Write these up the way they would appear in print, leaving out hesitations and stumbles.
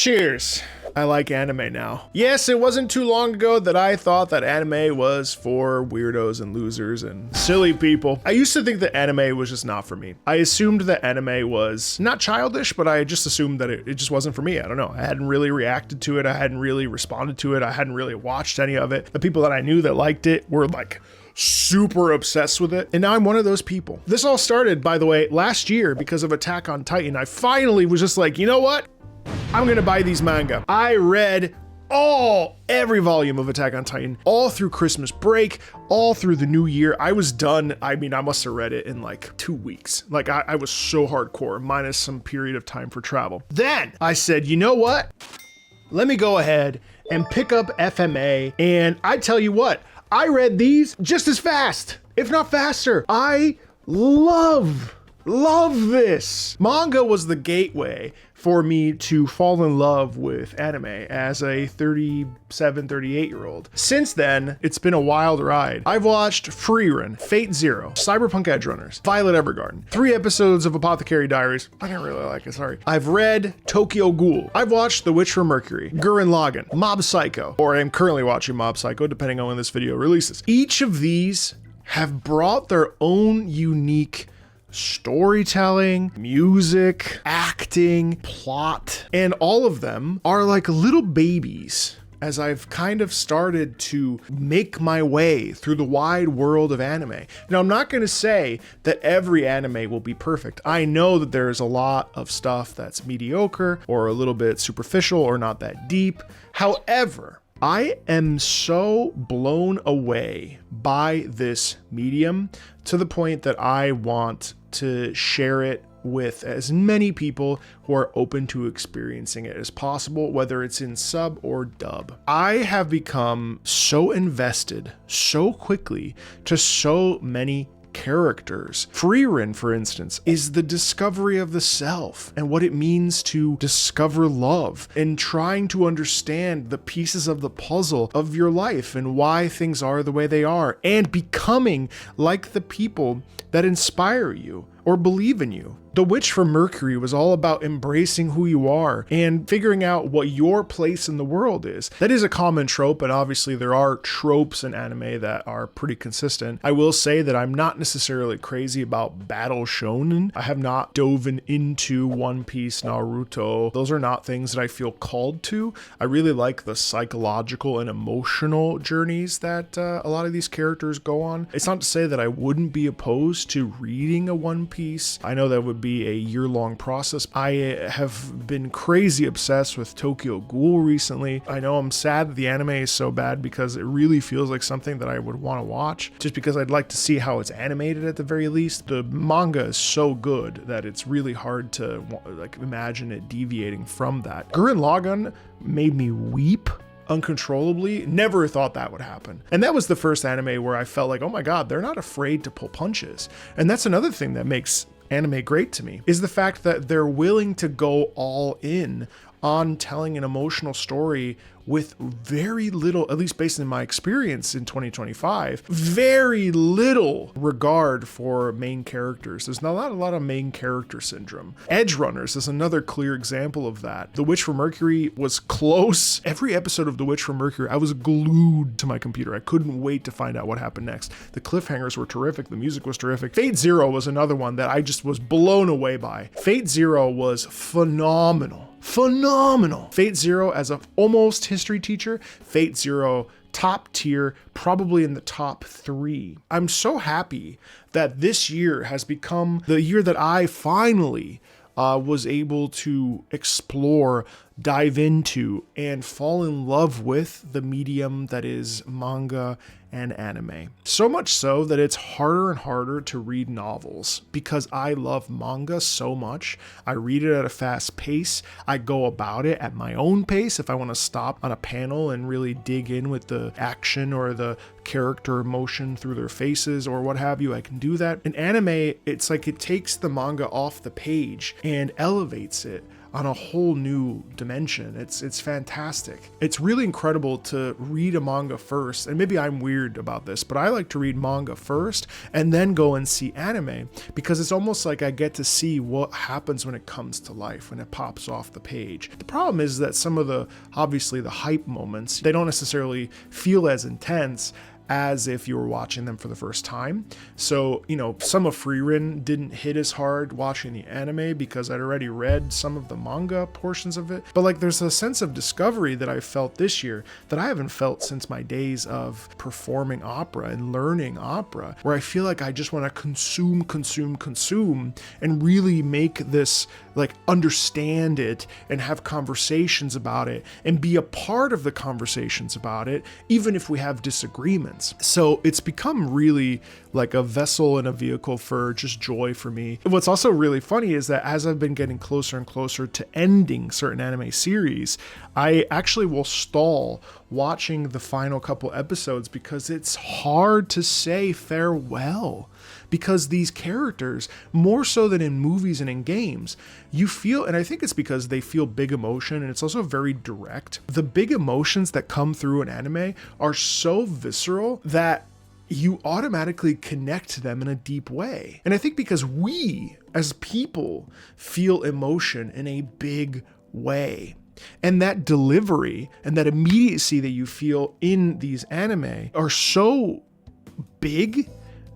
Cheers. I like anime now. Yes, it wasn't too long ago that I thought that anime was for weirdos and losers and silly people. I used to think that anime was just not for me. I assumed that anime was not childish, but I just assumed that it just wasn't for me. I don't know. I hadn't really reacted to it. I hadn't really responded to it. I hadn't really watched any of it. The people that I knew that liked it were like super obsessed with it. And now I'm one of those people. This all started, by the way, last year because of Attack on Titan. I finally was just like, you know what? I'm gonna buy these manga. I read every volume of Attack on Titan all through Christmas break, all through the new year. I was done. I mean, I must have read it in like 2 weeks. Like I was so hardcore, minus some period of time for travel. Then I said, you know what? Let me go ahead and pick up FMA. And I tell you what, I read these just as fast, if not faster. I love this. Manga was the gateway for me to fall in love with anime as a 37, 38-year-old. Since then, it's been a wild ride. I've watched Frieren, Fate Zero, Cyberpunk Edge Runners, Violet Evergarden, 3 episodes of Apothecary Diaries. I didn't really like it, sorry. I've read Tokyo Ghoul. I've watched The Witch from Mercury, Gurren Lagann, Mob Psycho, or I am currently watching Mob Psycho, depending on when this video releases. Each of these have brought their own unique storytelling, music, acting, plot, and all of them are like little babies as I've kind of started to make my way through the wide world of anime. Now, I'm not going to say that every anime will be perfect. I know that there's a lot of stuff that's mediocre or a little bit superficial or not that deep. However, I am so blown away by this medium to the point that I want to share it with as many people who are open to experiencing it as possible, whether it's in sub or dub. I have become so invested so quickly to so many characters. Frieren, for instance, is the discovery of the self and what it means to discover love and trying to understand the pieces of the puzzle of your life and why things are the way they are and becoming like the people that inspire you or believe in you. The Witch from Mercury was all about embracing who you are and figuring out what your place in the world is. That is a common trope, and obviously there are tropes in anime that are pretty consistent. I will say that I'm not necessarily crazy about battle shonen. I have not dove into One Piece, Naruto. Those are not things that I feel called to. I really like the psychological and emotional journeys that a lot of these characters go on. It's not to say that I wouldn't be opposed to reading a One Piece. I know that would be a year-long process. I have been crazy obsessed with Tokyo Ghoul recently. I know I'm sad that the anime is so bad because it really feels like something that I would want to watch just because I'd like to see how it's animated at the very least. The manga is so good that it's really hard to like imagine it deviating from that. Gurren Lagann made me weep uncontrollably. Never thought that would happen. And that was the first anime where I felt like, oh my God, they're not afraid to pull punches. And that's another thing that makes anime great to me, is the fact that they're willing to go all in on telling an emotional story with very little, at least based on my experience in 2025, very little regard for main characters. There's not a lot of main character syndrome. Edge Runners is another clear example of that. The Witch from Mercury was close. Every episode of The Witch from Mercury, I was glued to my computer. I couldn't wait to find out what happened next. The cliffhangers were terrific. The music was terrific. Fate Zero was another one that I just was blown away by. Fate Zero was phenomenal. Fate Zero as a almost history teacher, Fate Zero top tier, probably in the top 3. I'm so happy that this year has become the year that I finally was able to explore, dive into, and fall in love with the medium that is manga and anime. So much so that it's harder and harder to read novels because I love manga so much. I read it at a fast pace. I go about it at my own pace. If I want to stop on a panel and really dig in with the action or the character emotion through their faces or what have you, I can do that. In anime, it's like it takes the manga off the page and elevates it on a whole new dimension. It's fantastic. It's really incredible to read a manga first, and maybe I'm weird about this, but I like to read manga first and then go and see anime, because it's almost like I get to see what happens when it comes to life, when it pops off the page. The problem is that some of the, obviously the hype moments, they don't necessarily feel as intense as if you were watching them for the first time. So, some of Frieren didn't hit as hard watching the anime because I'd already read some of the manga portions of it. But there's a sense of discovery that I felt this year that I haven't felt since my days of performing opera and learning opera, where I feel like I just want to consume and really make this, understand it and have conversations about it and be a part of the conversations about it, even if we have disagreements. So it's become really like a vessel and a vehicle for just joy for me. What's also really funny is that as I've been getting closer and closer to ending certain anime series, I actually will stall watching the final couple episodes because it's hard to say farewell. Because these characters, more so than in movies and in games, you feel, and I think it's because they feel big emotion, and it's also very direct. The big emotions that come through an anime are so visceral that you automatically connect to them in a deep way. And I think because we, as people, feel emotion in a big way. And that delivery and that immediacy that you feel in these anime are so big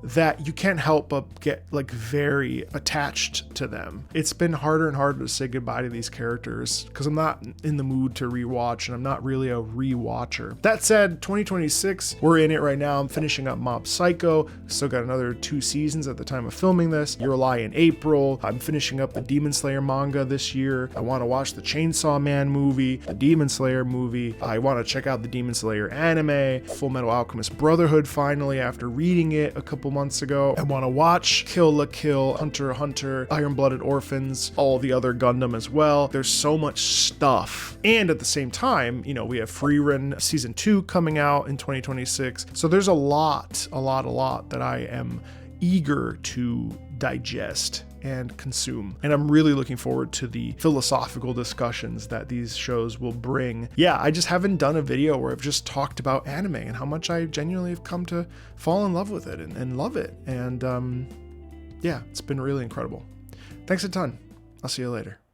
that you can't help but get very attached to them. It's been harder and harder to say goodbye to these characters because I'm not in the mood to rewatch, and I'm not really a rewatcher. That said, 2026, we're in it right now. I'm finishing up Mob Psycho. Still got another 2 seasons at the time of filming this. Your Lie in April. I'm finishing up the Demon Slayer manga this year. I want to watch the Chainsaw Man movie, the Demon Slayer movie. I want to check out the Demon Slayer anime, Full Metal Alchemist Brotherhood finally after reading it a couple months ago. I want to watch Kill la Kill, Hunter x Hunter, Iron-Blooded Orphans, all the other Gundam as well. There's so much stuff. And at the same time, we have Frieren season 2 coming out in 2026. So there's a lot that I am eager to digest and consume. And I'm really looking forward to the philosophical discussions that these shows will bring. Yeah, I just haven't done a video where I've just talked about anime and how much I genuinely have come to fall in love with it and love it. And yeah, it's been really incredible. Thanks a ton. I'll see you later.